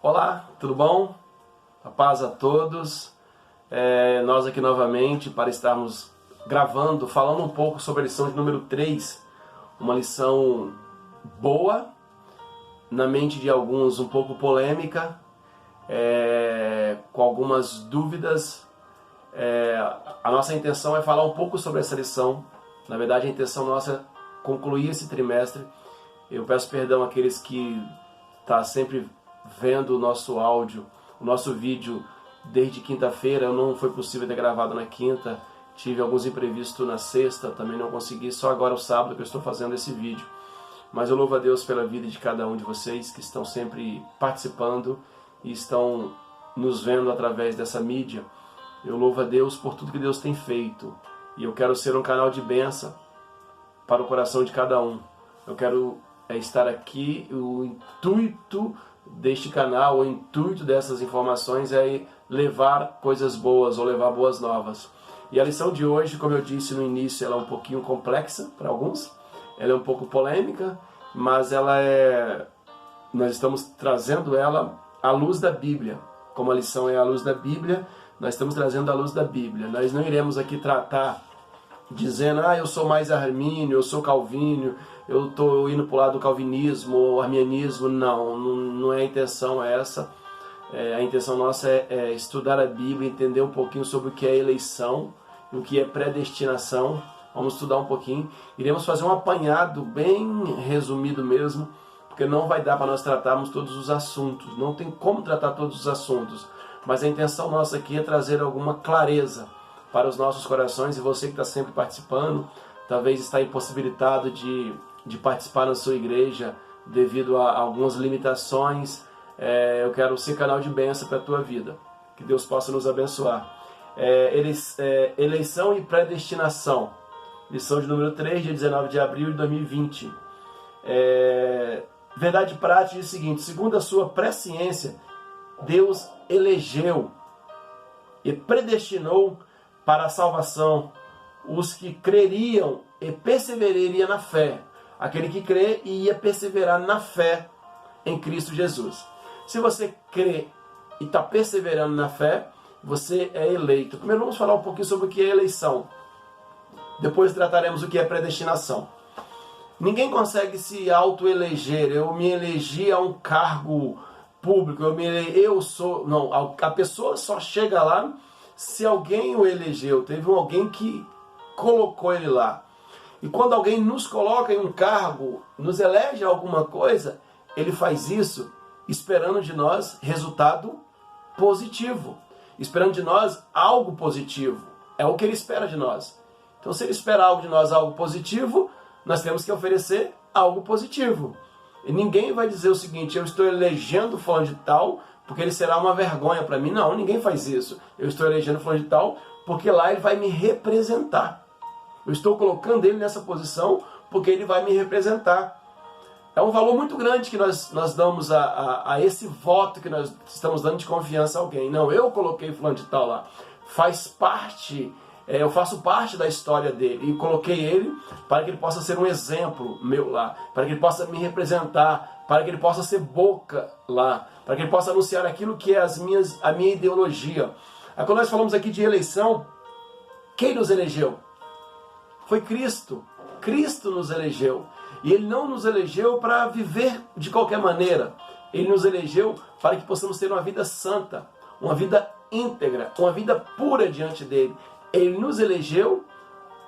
Olá, tudo bom? A paz a todos. Nós aqui novamente para estarmos gravando, falando um pouco sobre a lição de número 3. Uma lição boa, na mente de alguns um pouco polêmica, com algumas dúvidas. A nossa intenção é falar um pouco sobre essa lição. Na verdade, a intenção nossa é concluir esse trimestre. Eu peço perdão àqueles que estão sempre vendo o nosso áudio, o nosso vídeo desde quinta-feira. Não foi possível ter gravado na quinta, tive alguns imprevistos na sexta, também não consegui, só agora o sábado que eu estou fazendo esse vídeo. Mas eu louvo a Deus pela vida de cada um de vocês que estão sempre participando e estão nos vendo através dessa mídia. Eu louvo a Deus por tudo que Deus tem feito e eu quero ser um canal de bênção para o coração de cada um. Eu quero estar aqui, o intuito deste canal, o intuito dessas informações é levar coisas boas ou levar boas novas. E a lição de hoje, como eu disse no início, ela é um pouquinho complexa para alguns, ela é um pouco polêmica, mas nós estamos trazendo ela à luz da Bíblia. Como a lição é à luz da Bíblia, nós estamos trazendo à luz da Bíblia. Nós não iremos aqui tratar dizendo, eu sou mais armínio, eu sou calvínio, eu estou indo para o lado do calvinismo ou arminianismo. Não é a intenção essa. A intenção nossa é estudar a Bíblia, entender um pouquinho sobre o que é eleição, o que é predestinação. Vamos estudar um pouquinho. Iremos fazer um apanhado bem resumido mesmo, porque não vai dar para nós tratarmos todos os assuntos. Não tem como tratar todos os assuntos. Mas a intenção nossa aqui é trazer alguma clareza para os nossos corações. E você que está sempre participando, talvez está impossibilitado de participar na sua igreja devido a algumas limitações. Eu quero ser canal de bênção para a tua vida. Que Deus possa nos abençoar. Eleição e predestinação. Lição de número 3, dia 19 de abril de 2020. Verdade prática é o seguinte: segundo a sua presciência, Deus elegeu e predestinou para a salvação os que creriam e perseverariam na fé. Aquele que crê e ia perseverar na fé em Cristo Jesus. Se você crê e está perseverando na fé, você é eleito. Primeiro vamos falar um pouquinho sobre o que é eleição. Depois trataremos o que é predestinação. Ninguém consegue se auto-eleger. Eu me elegi a um cargo público. A pessoa só chega lá se alguém o elegeu. Teve alguém que colocou ele lá. E quando alguém nos coloca em um cargo, nos elege alguma coisa, ele faz isso esperando de nós resultado positivo. Esperando de nós algo positivo. É o que ele espera de nós. Então, se ele espera algo de nós, algo positivo, nós temos que oferecer algo positivo. E ninguém vai dizer o seguinte: eu estou elegendo fulano de tal porque ele será uma vergonha para mim. Não, ninguém faz isso. Eu estou elegendo fulano de tal porque lá ele vai me representar. Eu estou colocando ele nessa posição porque ele vai me representar. É um valor muito grande que nós damos a esse voto que nós estamos dando de confiança a alguém. Não, eu coloquei fulano de tal lá. Faz parte, eu faço parte da história dele. E coloquei ele para que ele possa ser um exemplo meu lá. Para que ele possa me representar. Para que ele possa ser boca lá. Para que ele possa anunciar aquilo que é a minha ideologia. Quando nós falamos aqui de eleição, quem nos elegeu? Foi Cristo. Cristo nos elegeu. E Ele não nos elegeu para viver de qualquer maneira. Ele nos elegeu para que possamos ter uma vida santa, uma vida íntegra, uma vida pura diante dEle. Ele nos elegeu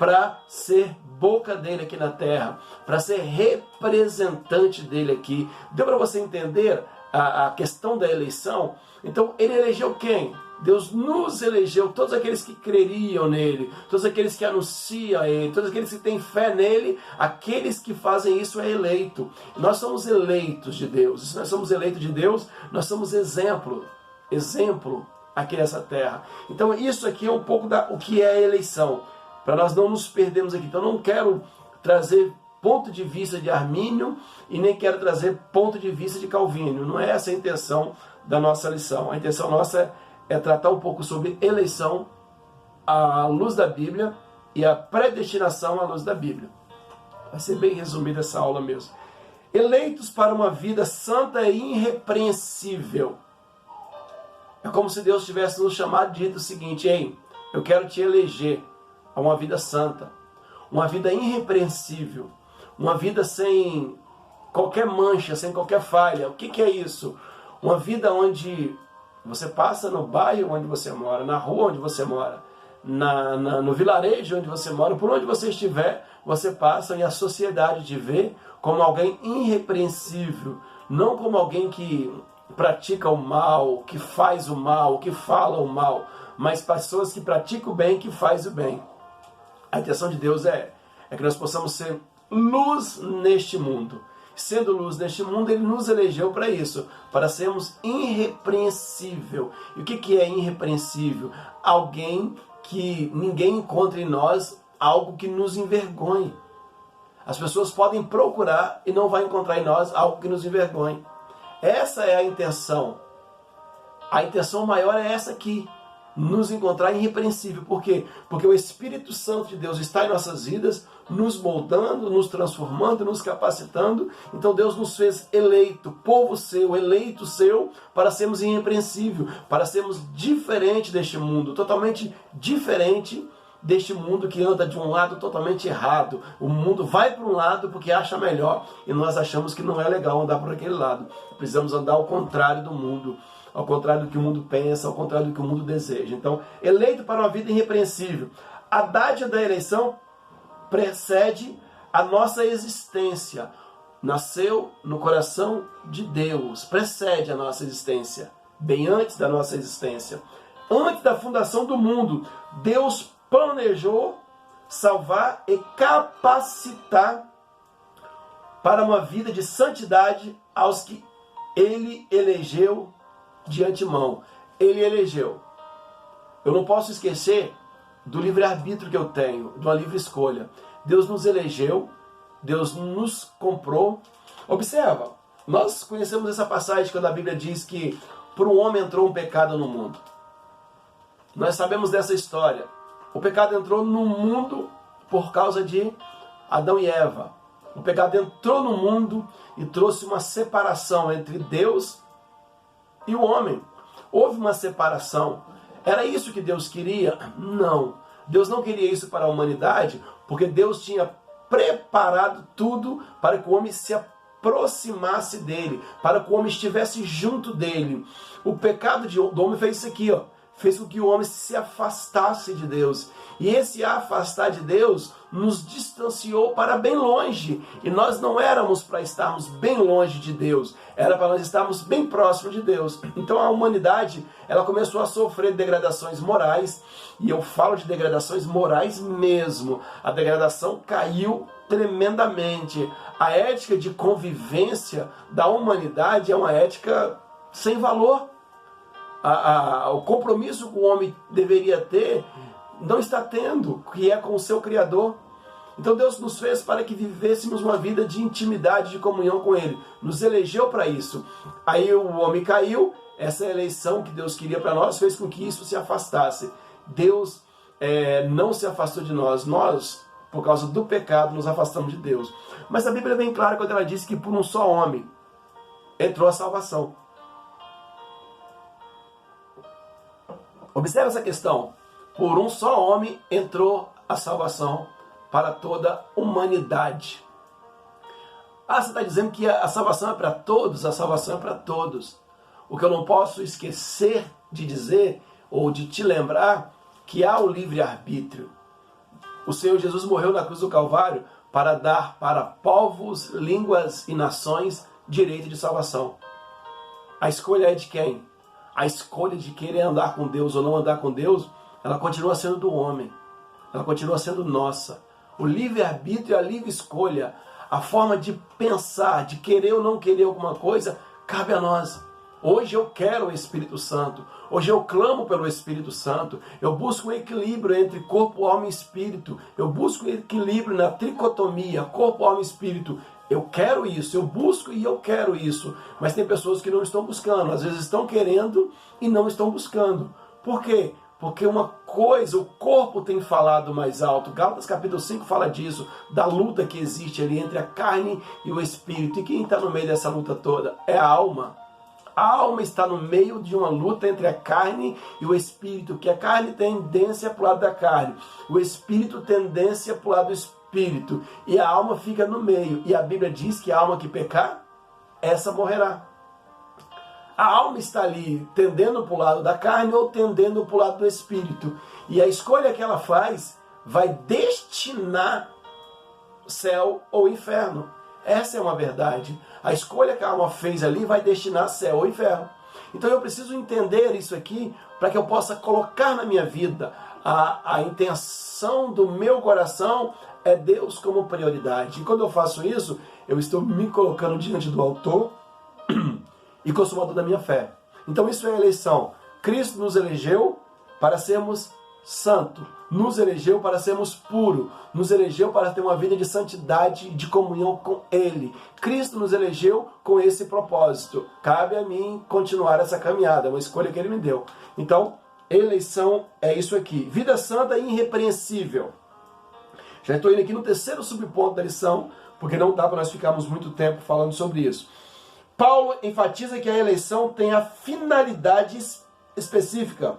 para ser boca dEle aqui na terra, para ser representante dEle aqui. Deu para você entender a questão da eleição? Então, Ele elegeu quem? Deus nos elegeu, todos aqueles que creriam nele, todos aqueles que anunciam a ele, todos aqueles que têm fé nele, aqueles que fazem isso é eleito. Nós somos eleitos de Deus. E se nós somos eleitos de Deus, nós somos exemplo aqui nessa terra. Então isso aqui é um pouco o que é a eleição, para nós não nos perdermos aqui. Então não quero trazer ponto de vista de Armínio e nem quero trazer ponto de vista de Calvínio. Não é essa a intenção da nossa lição. A intenção nossa é tratar um pouco sobre eleição à luz da Bíblia e a predestinação à luz da Bíblia. Vai ser bem resumida essa aula mesmo. Eleitos para uma vida santa e irrepreensível. É como se Deus tivesse nos chamado e dito o seguinte: ei, eu quero te eleger a uma vida santa, uma vida irrepreensível, uma vida sem qualquer mancha, sem qualquer falha. O que é isso? Uma vida onde você passa no bairro onde você mora, na rua onde você mora, no vilarejo onde você mora, por onde você estiver, você passa e a sociedade te vê como alguém irrepreensível, não como alguém que pratica o mal, que faz o mal, que fala o mal, mas pessoas que praticam o bem, que faz o bem. A intenção de Deus é que nós possamos ser luz neste mundo. Sendo luz neste mundo, Ele nos elegeu para isso, para sermos irrepreensível. E o que é irrepreensível? Alguém que ninguém encontre em nós algo que nos envergonhe. As pessoas podem procurar e não vai encontrar em nós algo que nos envergonhe. Essa é a intenção. A intenção maior é essa aqui. Nos encontrar irrepreensível. Por quê? Porque o Espírito Santo de Deus está em nossas vidas, nos moldando, nos transformando, nos capacitando. Então Deus nos fez eleito, povo seu, eleito seu, para sermos irrepreensível, para sermos diferente deste mundo, totalmente diferente deste mundo que anda de um lado totalmente errado. O mundo vai para um lado porque acha melhor e nós achamos que não é legal andar por aquele lado. Precisamos andar ao contrário do mundo, ao contrário do que o mundo pensa, ao contrário do que o mundo deseja. Então, eleito para uma vida irrepreensível. A dádiva da eleição precede a nossa existência. Nasceu no coração de Deus, precede a nossa existência, bem antes da nossa existência. Antes da fundação do mundo, Deus planejou salvar e capacitar para uma vida de santidade aos que Ele elegeu de antemão. Ele elegeu. Eu não posso esquecer do livre-arbítrio que eu tenho, de uma livre escolha. Deus nos elegeu, Deus nos comprou. Observa, nós conhecemos essa passagem quando a Bíblia diz que por um homem entrou um pecado no mundo. Nós sabemos dessa história. O pecado entrou no mundo por causa de Adão e Eva. O pecado entrou no mundo e trouxe uma separação entre Deus e o homem. Houve uma separação. Era isso que Deus queria? Não. Deus não queria isso para a humanidade, porque Deus tinha preparado tudo para que o homem se aproximasse dele, para que o homem estivesse junto dele. O pecado do homem fez isso aqui, fez com que o homem se afastasse de Deus. E esse afastar de Deus nos distanciou para bem longe. E nós não éramos para estarmos bem longe de Deus. Era para nós estarmos bem próximos de Deus. Então a humanidade, ela começou a sofrer degradações morais. E eu falo de degradações morais mesmo. A degradação caiu tremendamente. A ética de convivência da humanidade é uma ética sem valor. O compromisso que o homem deveria ter não está tendo, que é com o seu Criador. Então Deus nos fez para que vivêssemos uma vida de intimidade, de comunhão com Ele. Nos elegeu para isso. Aí o homem caiu, essa eleição que Deus queria para nós fez com que isso se afastasse. Deus não se afastou de nós. Nós, por causa do pecado, nos afastamos de Deus. Mas a Bíblia é bem clara quando ela diz que por um só homem entrou a salvação. Observe essa questão. Por um só homem entrou a salvação para toda a humanidade. Você está dizendo que a salvação é para todos? A salvação é para todos. O que eu não posso esquecer de dizer, ou de te lembrar, que há o livre-arbítrio. O Senhor Jesus morreu na cruz do Calvário para dar para povos, línguas e nações direito de salvação. A escolha é de quem? A escolha de querer andar com Deus ou não andar com Deus, ela continua sendo do homem. Ela continua sendo nossa. O livre-arbítrio é a livre escolha. A forma de pensar, de querer ou não querer alguma coisa, cabe a nós. Hoje eu quero o Espírito Santo. Hoje eu clamo pelo Espírito Santo. Eu busco um equilíbrio entre corpo, alma e espírito. Eu busco um equilíbrio na tricotomia, corpo, alma e espírito. Eu quero isso, eu busco e eu quero isso. Mas tem pessoas que não estão buscando. Às vezes estão querendo e não estão buscando. Por quê? Porque uma coisa, o corpo tem falado mais alto. Gálatas capítulo 5 fala disso, da luta que existe ali entre a carne e o espírito. E quem está no meio dessa luta toda? É a alma. A alma está no meio de uma luta entre a carne e o espírito, que a carne tem tendência para o lado da carne, o espírito tendência para o lado do espírito, e a alma fica no meio. E a Bíblia diz que a alma que pecar, essa morrerá. A alma está ali tendendo para o lado da carne ou tendendo para o lado do espírito. E a escolha que ela faz vai destinar céu ou inferno. Essa é uma verdade. A escolha que a alma fez ali vai destinar céu ou inferno. Então eu preciso entender isso aqui para que eu possa colocar na minha vida a intenção do meu coração é Deus como prioridade. E quando eu faço isso, eu estou me colocando diante do autor e consumador da minha fé. Então isso é eleição. Cristo nos elegeu para sermos santos, nos elegeu para sermos puros, nos elegeu para ter uma vida de santidade e de comunhão com Ele. Cristo nos elegeu com esse propósito. Cabe a mim continuar essa caminhada, uma escolha que Ele me deu. Então, eleição é isso aqui. Vida santa e irrepreensível. Já estou indo aqui no terceiro subponto da lição, porque não dá para nós ficarmos muito tempo falando sobre isso. Paulo enfatiza que a eleição tem a finalidade específica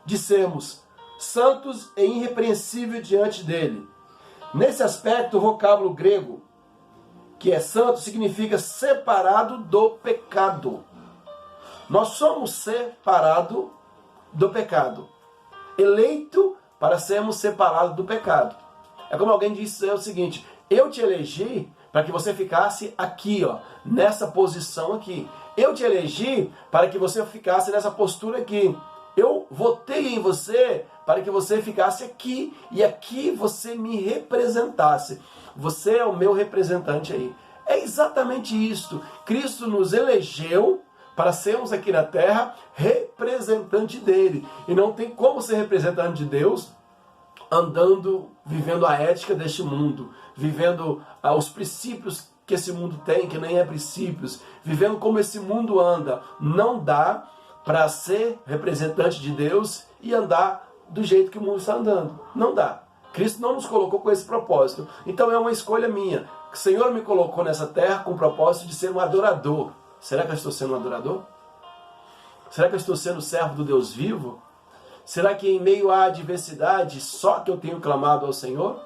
de sermos santos e irrepreensíveis diante dele. Nesse aspecto, o vocábulo grego, que é santo, significa separado do pecado. Nós somos separados do pecado. Eleito para sermos separados do pecado. É como alguém disse o seguinte: eu te elegi para que você ficasse aqui, ó, nessa posição aqui. Eu te elegi para que você ficasse nessa postura aqui. Eu votei em você para que você ficasse aqui e aqui você me representasse. Você é o meu representante aí. É exatamente isso. Cristo nos elegeu para sermos aqui na terra representante dele. E não tem como ser representante de Deus andando, vivendo a ética deste mundo, vivendo os princípios que esse mundo tem, que nem é princípios, vivendo como esse mundo anda. Não dá para ser representante de Deus e andar do jeito que o mundo está andando. Não dá. Cristo não nos colocou com esse propósito. Então é uma escolha minha. O Senhor me colocou nessa terra com o propósito de ser um adorador. Será que eu estou sendo um adorador? Será que eu estou sendo servo do Deus vivo? Será que em meio à adversidade só que eu tenho clamado ao Senhor?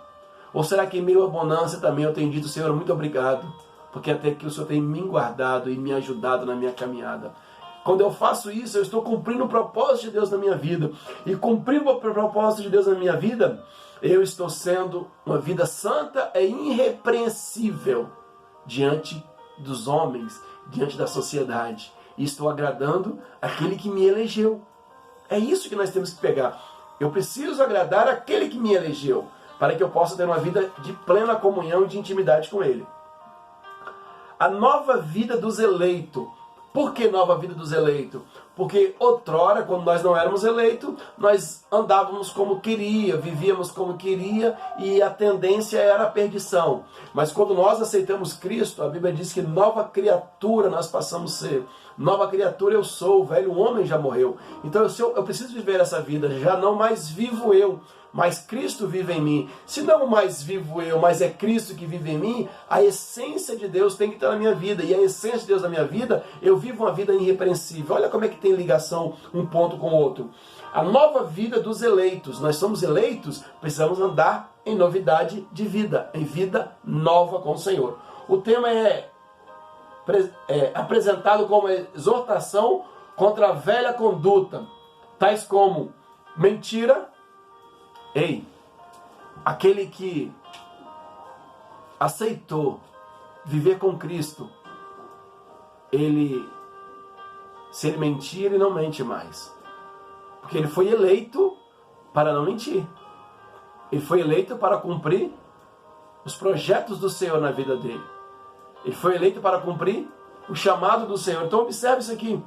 Ou será que em meio à bonança também eu tenho dito: Senhor, muito obrigado, porque até que o Senhor tem me guardado e me ajudado na minha caminhada. Quando eu faço isso, eu estou cumprindo o propósito de Deus na minha vida. E cumprindo o propósito de Deus na minha vida, eu estou sendo uma vida santa e irrepreensível diante dos homens, diante da sociedade. E estou agradando aquele que me elegeu. É isso que nós temos que pegar. Eu preciso agradar aquele que me elegeu, para que eu possa ter uma vida de plena comunhão e de intimidade com Ele. A nova vida dos eleitos. Por que nova vida dos eleitos? Porque outrora, quando nós não éramos eleitos, nós andávamos como queria, vivíamos como queria e a tendência era a perdição. Mas quando nós aceitamos Cristo, a Bíblia diz que nova criatura nós passamos a ser. Nova criatura eu sou, o velho homem já morreu. Então eu preciso viver essa vida, já não mais vivo eu, mas Cristo vive em mim. Se não mais vivo eu, mas é Cristo que vive em mim, a essência de Deus tem que estar na minha vida. E a essência de Deus na minha vida, eu vivo uma vida irrepreensível. Olha como é que tem ligação um ponto com o outro. A nova vida dos eleitos. Nós somos eleitos, precisamos andar em novidade de vida, em vida nova com o Senhor. O tema é apresentado como exortação contra a velha conduta, tais como mentira. Ei, aquele que aceitou viver com Cristo, se ele mentir, ele não mente mais. Porque ele foi eleito para não mentir. Ele foi eleito para cumprir os projetos do Senhor na vida dele. Ele foi eleito para cumprir o chamado do Senhor. Então observe isso aqui.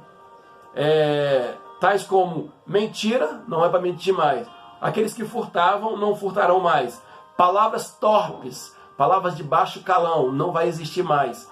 Tais como mentira, não é para mentir mais. Aqueles que furtavam, não furtarão mais. Palavras torpes, palavras de baixo calão, não vai existir mais.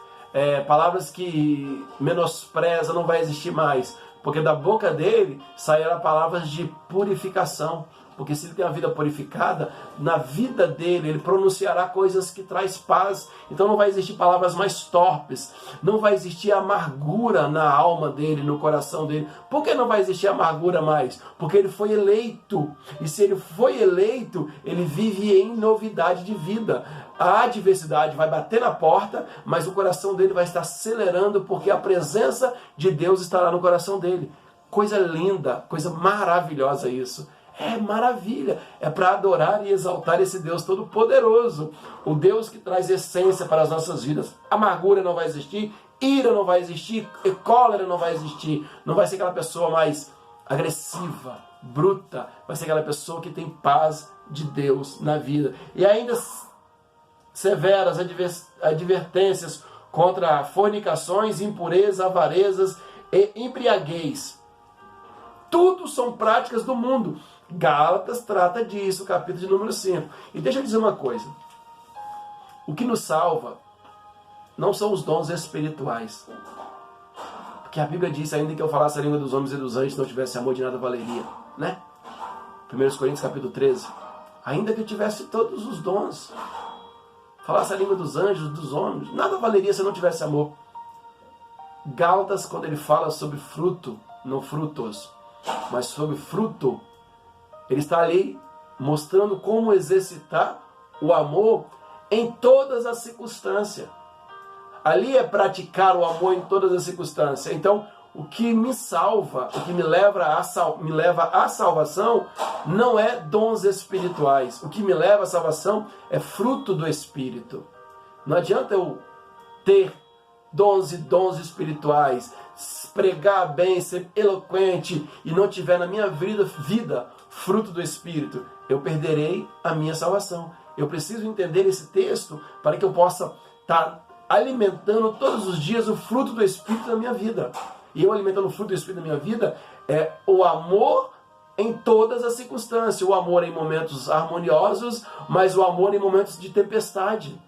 Palavras que menosprezam, não vai existir mais. Porque da boca dele sairão palavras de purificação, porque se ele tem a vida purificada, na vida dele, ele pronunciará coisas que traz paz. Então não vai existir palavras mais torpes, não vai existir amargura na alma dele, no coração dele. Por que não vai existir amargura mais? Porque ele foi eleito, e se ele foi eleito, ele vive em novidade de vida. A adversidade vai bater na porta, mas o coração dele vai estar acelerando, porque a presença de Deus estará no coração dele. Coisa linda, coisa maravilhosa isso. É maravilha, é para adorar e exaltar esse Deus Todo-Poderoso. O Deus que traz essência para as nossas vidas. Amargura não vai existir, ira não vai existir, cólera não vai existir. Não vai ser aquela pessoa mais agressiva, bruta. Vai ser aquela pessoa que tem paz de Deus na vida. E ainda severas advertências contra fornicações, impurezas, avarezas e embriaguez. Tudo são práticas do mundo. Gálatas trata disso, capítulo de número 5. E deixa eu dizer uma coisa. O que nos salva não são os dons espirituais. Porque a Bíblia diz, ainda que eu falasse a língua dos homens e dos anjos, não tivesse amor, de nada valeria. Né? 1 Coríntios capítulo 13. Ainda que eu tivesse todos os dons, falasse a língua dos anjos, dos homens, nada valeria se eu não tivesse amor. Gálatas, quando ele fala sobre fruto, não frutos, mas sobre fruto, ele está ali mostrando como exercitar o amor em todas as circunstâncias. Ali é praticar o amor em todas as circunstâncias. Então, o que me salva, o que me leva à salvação, não é dons espirituais. O que me leva à salvação é fruto do Espírito. Não adianta eu ter dons espirituais, pregar bem, ser eloquente e não tiver na minha vida fruto do Espírito. Eu perderei a minha salvação. Eu preciso entender esse texto para que eu possa estar alimentando todos os dias o fruto do Espírito na minha vida. E eu alimentando o fruto do Espírito na minha vida é o amor em todas as circunstâncias. O amor em momentos harmoniosos, mas o amor em momentos de tempestade.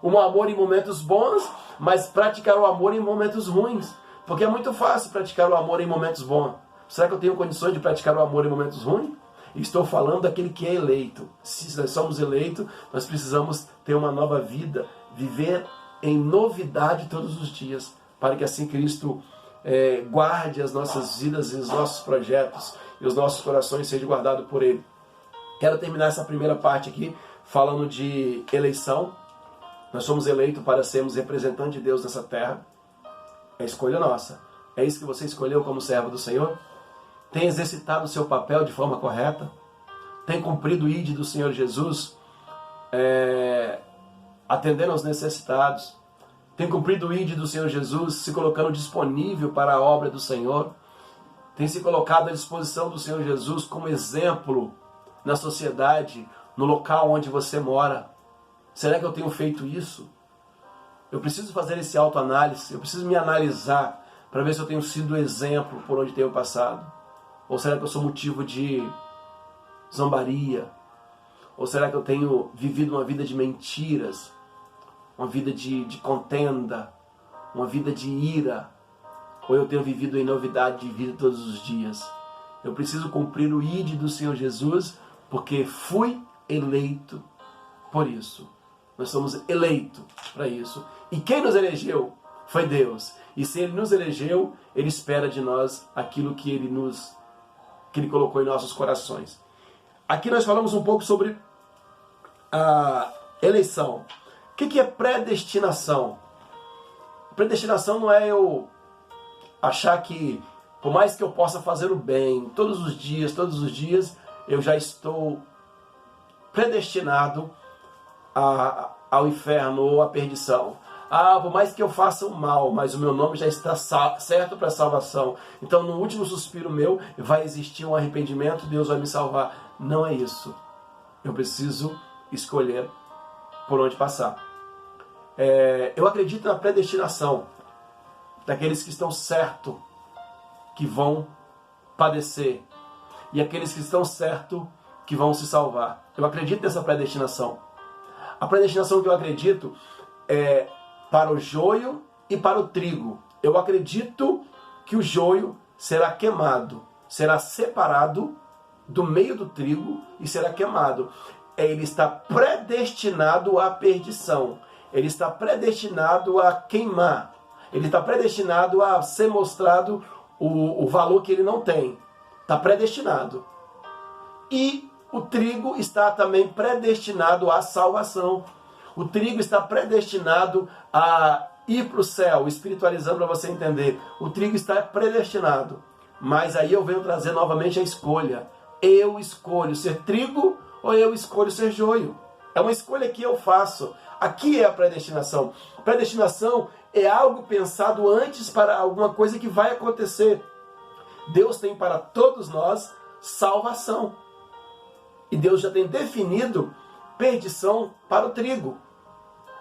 O amor em momentos bons, mas praticar o amor em momentos ruins. Porque é muito fácil praticar o amor em momentos bons. Será que eu tenho condições de praticar o amor em momentos ruins? Estou falando daquele que é eleito. Se nós somos eleitos, nós precisamos ter uma nova vida, viver em novidade todos os dias, para que assim Cristo guarde as nossas vidas e os nossos projetos e os nossos corações sejam guardados por Ele. Quero terminar essa primeira parte aqui falando de eleição. Nós somos eleitos para sermos representantes de Deus nessa terra. É escolha nossa. É isso que você escolheu como servo do Senhor? Tem exercitado o seu papel de forma correta? Tem cumprido o ID do Senhor Jesus, atendendo aos necessitados? Tem cumprido o ID do Senhor Jesus, se colocando disponível para a obra do Senhor? Tem se colocado à disposição do Senhor Jesus como exemplo na sociedade, no local onde você mora? Será que eu tenho feito isso? Eu preciso fazer esse autoanálise, eu preciso me analisar para ver se eu tenho sido exemplo por onde tenho passado. Ou será que eu sou motivo de zombaria? Ou será que eu tenho vivido uma vida de mentiras? Uma vida de contenda? Uma vida de ira? Ou eu tenho vivido em novidade de vida todos os dias? Eu preciso cumprir o ID do Senhor Jesus, porque fui eleito por isso. Nós somos eleitos para isso. E quem nos elegeu foi Deus. E se Ele nos elegeu, Ele espera de nós aquilo que Ele colocou em nossos corações. Aqui nós falamos um pouco sobre a eleição. O que é predestinação? Predestinação não é eu achar que, por mais que eu possa fazer o bem todos os dias, eu já estou predestinado ao inferno ou à perdição. Por mais que eu faça o mal, mas o meu nome já está certo para a salvação. Então, no último suspiro meu, vai existir um arrependimento, Deus vai me salvar. Não é isso. Eu preciso escolher por onde passar. Eu acredito na predestinação daqueles que estão certos que vão padecer e aqueles que estão certos que vão se salvar. Eu acredito nessa predestinação. A predestinação que eu acredito é para o joio e para o trigo. Eu acredito que o joio será queimado, será separado do meio do trigo e será queimado. Ele está predestinado à perdição. Ele está predestinado a queimar. Ele está predestinado a ser mostrado o valor que ele não tem. Está predestinado. E o trigo está também predestinado à salvação. O trigo está predestinado a ir para o céu, espiritualizando para você entender. O trigo está predestinado. Mas aí eu venho trazer novamente a escolha. Eu escolho ser trigo ou eu escolho ser joio. É uma escolha que eu faço. Aqui é a predestinação. Predestinação é algo pensado antes para alguma coisa que vai acontecer. Deus tem para todos nós salvação. E Deus já tem definido perdição para o trigo.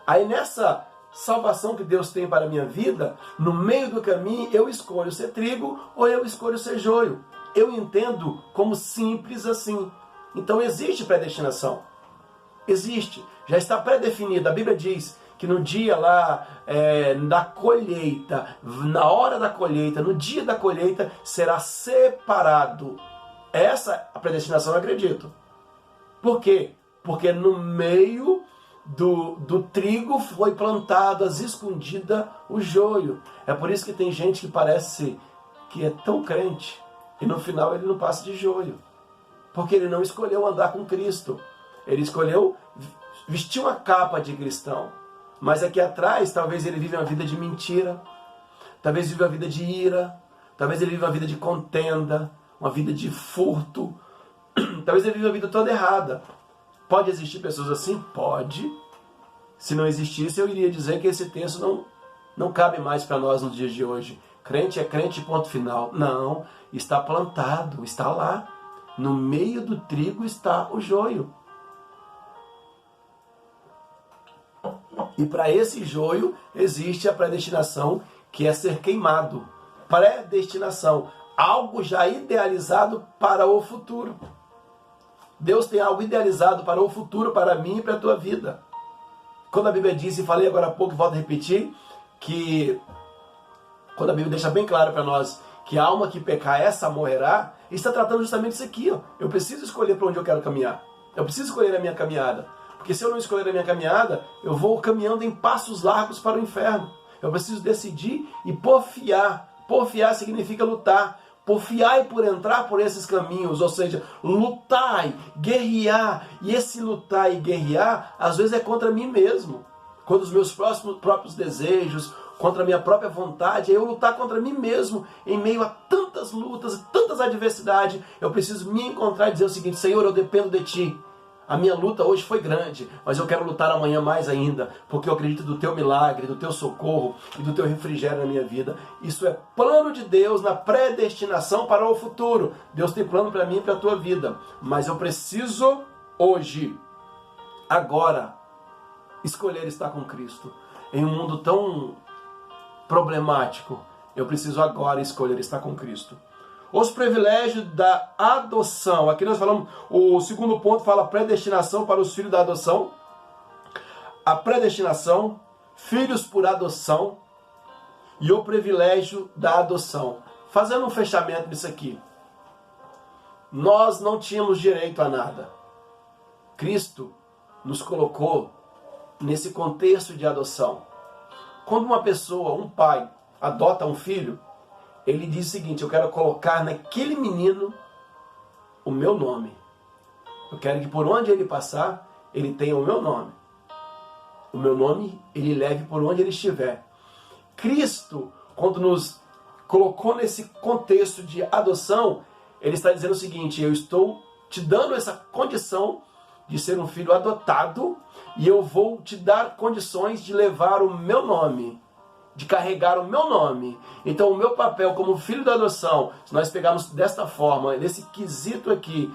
Aí nessa salvação que Deus tem para a minha vida, no meio do caminho eu escolho ser trigo ou eu escolho ser joio. Eu entendo como simples assim. Então existe predestinação. Existe. Já está pré-definida. A Bíblia diz que no dia lá da colheita, na hora da colheita, no dia da colheita, será separado. Essa a predestinação, eu acredito. Por quê? Porque no meio do trigo foi plantado, às escondidas, o joio. É por isso que tem gente que parece que é tão crente e no final ele não passa de joio. Porque ele não escolheu andar com Cristo. Ele escolheu vestir uma capa de cristão. Mas aqui atrás, talvez ele vive uma vida de mentira. Talvez vive uma vida de ira. Talvez ele vive uma vida de contenda. Uma vida de furto. Talvez ele vive uma vida toda errada. Pode existir pessoas assim? Pode. Se não existisse, eu iria dizer que esse texto não cabe mais para nós nos dias de hoje. Crente é crente, ponto final. Não. Está plantado. Está lá. No meio do trigo está o joio. E para esse joio existe a predestinação, que é ser queimado. Predestinação. Algo já idealizado para o futuro. Deus tem algo idealizado para o futuro, para mim e para a tua vida. Quando a Bíblia diz, e falei agora há pouco, volto a repetir, que quando a Bíblia deixa bem claro para nós que a alma que pecar, essa morrerá, está tratando justamente isso aqui. Ó. Eu preciso escolher para onde eu quero caminhar. Eu preciso escolher a minha caminhada. Porque se eu não escolher a minha caminhada, eu vou caminhando em passos largos para o inferno. Eu preciso decidir e porfiar. Porfiar significa lutar. Porfiar por entrar por esses caminhos. Ou seja, lutar, guerrear. E esse lutar e guerrear, às vezes é contra mim mesmo. Contra os meus próprios desejos, contra a minha própria vontade. É eu lutar contra mim mesmo em meio a tantas lutas, tantas adversidades. Eu preciso me encontrar e dizer o seguinte: Senhor, eu dependo de Ti. A minha luta hoje foi grande, mas eu quero lutar amanhã mais ainda, porque eu acredito do Teu milagre, do Teu socorro e do Teu refrigério na minha vida. Isso é plano de Deus na predestinação para o futuro. Deus tem plano para mim e para a tua vida, mas eu preciso hoje, agora, escolher estar com Cristo. Em um mundo tão problemático, eu preciso agora escolher estar com Cristo. Os privilégios da adoção. Aqui nós falamos, o segundo ponto fala predestinação para os filhos da adoção. A predestinação, filhos por adoção e o privilégio da adoção. Fazendo um fechamento nisso aqui. Nós não tínhamos direito a nada. Cristo nos colocou nesse contexto de adoção. Quando uma pessoa, um pai, adota um filho, ele diz o seguinte: eu quero colocar naquele menino o meu nome. Eu quero que por onde ele passar, ele tenha o meu nome. O meu nome ele leve por onde ele estiver. Cristo, quando nos colocou nesse contexto de adoção, ele está dizendo o seguinte: eu estou te dando essa condição de ser um filho adotado e eu vou te dar condições de levar o meu nome, de carregar o meu nome. Então o meu papel como filho da adoção, se nós pegarmos desta forma, nesse quesito aqui,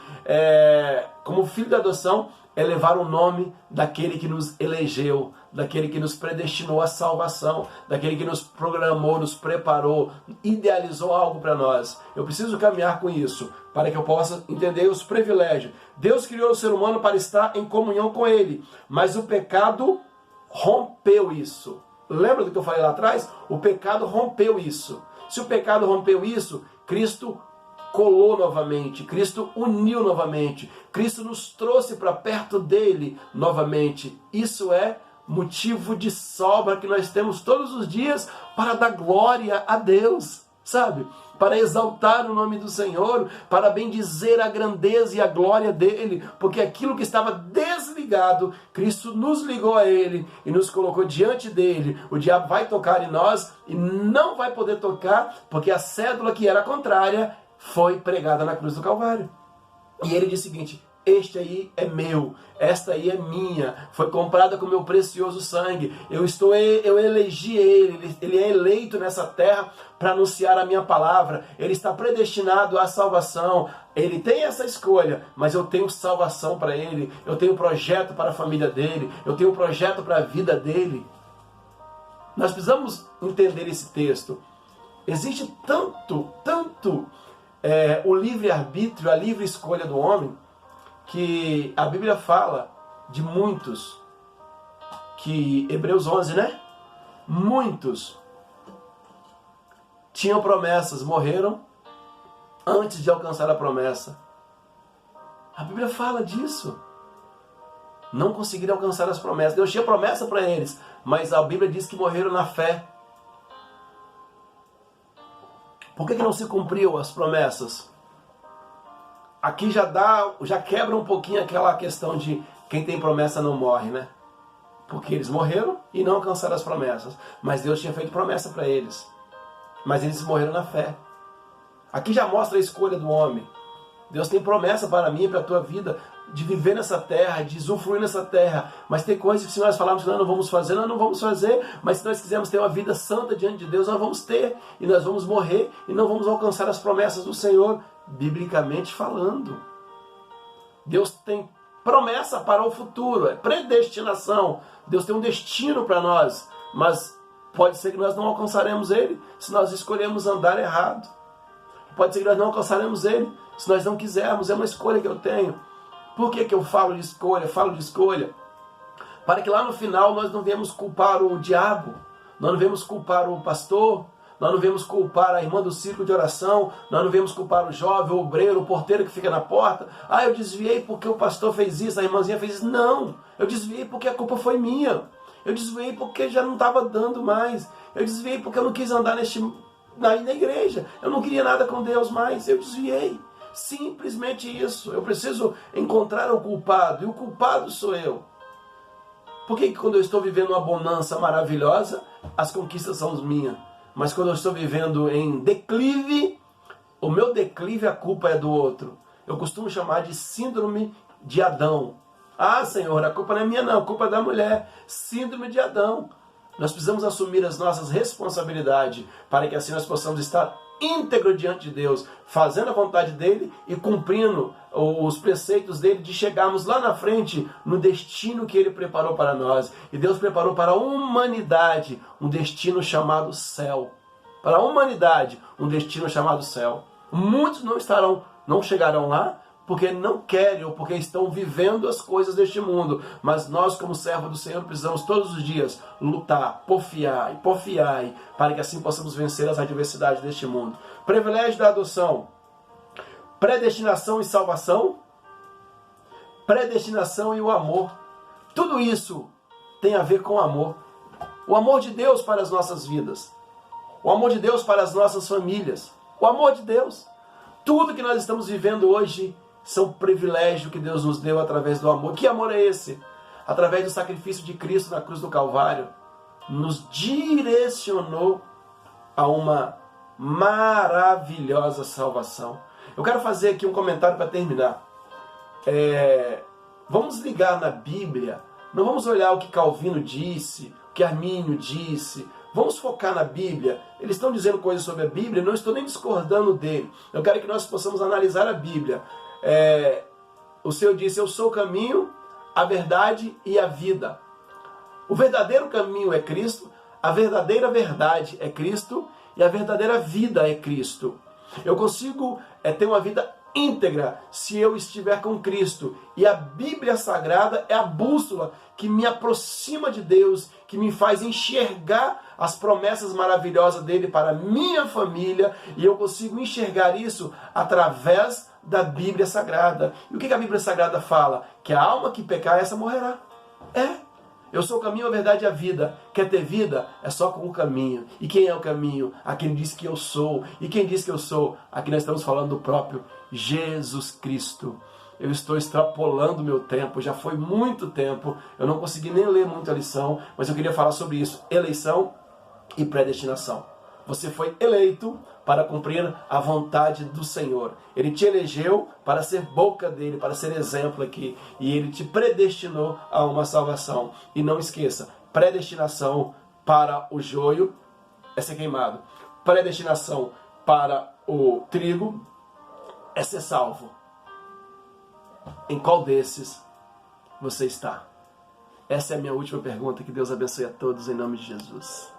como filho da adoção, é levar o nome daquele que nos elegeu, daquele que nos predestinou à salvação, daquele que nos programou, nos preparou, idealizou algo para nós. Eu preciso caminhar com isso, para que eu possa entender os privilégios. Deus criou o ser humano para estar em comunhão com Ele, mas o pecado rompeu isso. Lembra do que eu falei lá atrás? O pecado rompeu isso. Se o pecado rompeu isso, Cristo colou novamente, Cristo uniu novamente, Cristo nos trouxe para perto dele novamente. Isso é motivo de sobra que nós temos todos os dias para dar glória a Deus, sabe? Para exaltar o nome do Senhor, para bendizer a grandeza e a glória dele, porque aquilo que estava desligado, Cristo nos ligou a ele e nos colocou diante dele. O diabo vai tocar em nós e não vai poder tocar, porque a cédula que era contrária foi pregada na cruz do Calvário. E ele diz o seguinte: este aí é meu, esta aí é minha, foi comprada com meu precioso sangue, eu elegi ele é eleito nessa terra para anunciar a minha palavra, ele está predestinado à salvação, ele tem essa escolha, mas eu tenho salvação para ele, eu tenho projeto para a família dele, eu tenho projeto para a vida dele. Nós precisamos entender esse texto. Existe tanto o livre-arbítrio, a livre escolha do homem, que a Bíblia fala de muitos, que Hebreus 11, né? Muitos tinham promessas, morreram antes de alcançar a promessa. A Bíblia fala disso. Não conseguiram alcançar as promessas. Deus tinha promessa para eles, mas a Bíblia diz que morreram na fé. Por que não se cumpriu as promessas? Aqui já quebra um pouquinho aquela questão de quem tem promessa não morre, né? Porque eles morreram e não alcançaram as promessas. Mas Deus tinha feito promessa para eles. Mas eles morreram na fé. Aqui já mostra a escolha do homem. Deus tem promessa para mim e para a tua vida, de viver nessa terra, de usufruir nessa terra. Mas tem coisas que se nós falarmos que nós não vamos fazer, nós não vamos fazer. Mas se nós quisermos ter uma vida santa diante de Deus, nós vamos ter. E nós vamos morrer e não vamos alcançar as promessas do Senhor. Biblicamente falando, Deus tem promessa para o futuro, é predestinação. Deus tem um destino para nós, mas pode ser que nós não alcançaremos ele se nós escolhermos andar errado. Pode ser que nós não alcançaremos ele se nós não quisermos. É uma escolha que eu tenho. Por que eu falo de escolha? Falo de escolha para que lá no final nós não venhamos culpar o diabo, nós não venhamos culpar o pastor, nós não vemos culpar a irmã do círculo de oração, nós não vemos culpar o jovem, o obreiro, o porteiro que fica na porta. Ah, eu desviei porque o pastor fez isso, a irmãzinha fez isso. Não, eu desviei porque a culpa foi minha. Eu desviei porque já não estava dando mais. Eu desviei porque eu não quis andar na igreja. Eu não queria nada com Deus mais. Eu desviei. Simplesmente isso. Eu preciso encontrar o culpado, e o culpado sou eu. Por que quando eu estou vivendo uma bonança maravilhosa, as conquistas são minhas? Mas quando eu estou vivendo em declive, o meu declive, a culpa é do outro. Eu costumo chamar de síndrome de Adão. Ah, Senhor, a culpa não é minha não, a culpa é da mulher. Síndrome de Adão. Nós precisamos assumir as nossas responsabilidades para que assim nós possamos estar íntegro diante de Deus, fazendo a vontade dele e cumprindo os preceitos dele, de chegarmos lá na frente no destino que ele preparou para nós. E Deus preparou para a humanidade um destino chamado céu. Para a humanidade, um destino chamado céu. Muitos não chegarão lá porque não querem ou porque estão vivendo as coisas deste mundo. Mas nós, como servos do Senhor, precisamos todos os dias lutar, porfiar, para que assim possamos vencer as adversidades deste mundo. Privilégio da adoção. Predestinação e salvação. Predestinação e o amor. Tudo isso tem a ver com o amor. O amor de Deus para as nossas vidas. O amor de Deus para as nossas famílias. O amor de Deus. Tudo que nós estamos vivendo hoje são privilégios que Deus nos deu através do amor. Que amor é esse? Através do sacrifício de Cristo na cruz do Calvário, nos direcionou a uma maravilhosa salvação. Eu quero fazer aqui um comentário para terminar. Vamos ligar na Bíblia. Não vamos olhar o que Calvino disse, o que Armínio disse. Vamos focar na Bíblia. Eles estão dizendo coisas sobre a Bíblia, não estou nem discordando dele. Eu quero que nós possamos analisar a Bíblia. O Senhor disse: eu sou o caminho, a verdade e a vida. O verdadeiro caminho é Cristo, a verdadeira verdade é Cristo e a verdadeira vida é Cristo. Eu consigo ter uma vida íntegra se eu estiver com Cristo. E a Bíblia Sagrada é a bússola que me aproxima de Deus, que me faz enxergar as promessas maravilhosas dele para a minha família, e eu consigo enxergar isso através da Bíblia Sagrada. E o que a Bíblia Sagrada fala? Que a alma que pecar, essa morrerá. Eu sou o caminho, a verdade e a vida. Quer ter vida? É só com o caminho. E quem é o caminho? Aquele diz que eu sou. E quem diz que eu sou? Aqui nós estamos falando do próprio Jesus Cristo. Eu estou extrapolando o meu tempo, já foi muito tempo, eu não consegui nem ler muito a lição, mas eu queria falar sobre isso, eleição e predestinação. Você foi eleito para cumprir a vontade do Senhor. Ele te elegeu para ser boca dele, para ser exemplo aqui. E ele te predestinou a uma salvação. E não esqueça, predestinação para o joio é ser queimado. Predestinação para o trigo é ser salvo. Em qual desses você está? Essa é a minha última pergunta. Que Deus abençoe a todos em nome de Jesus.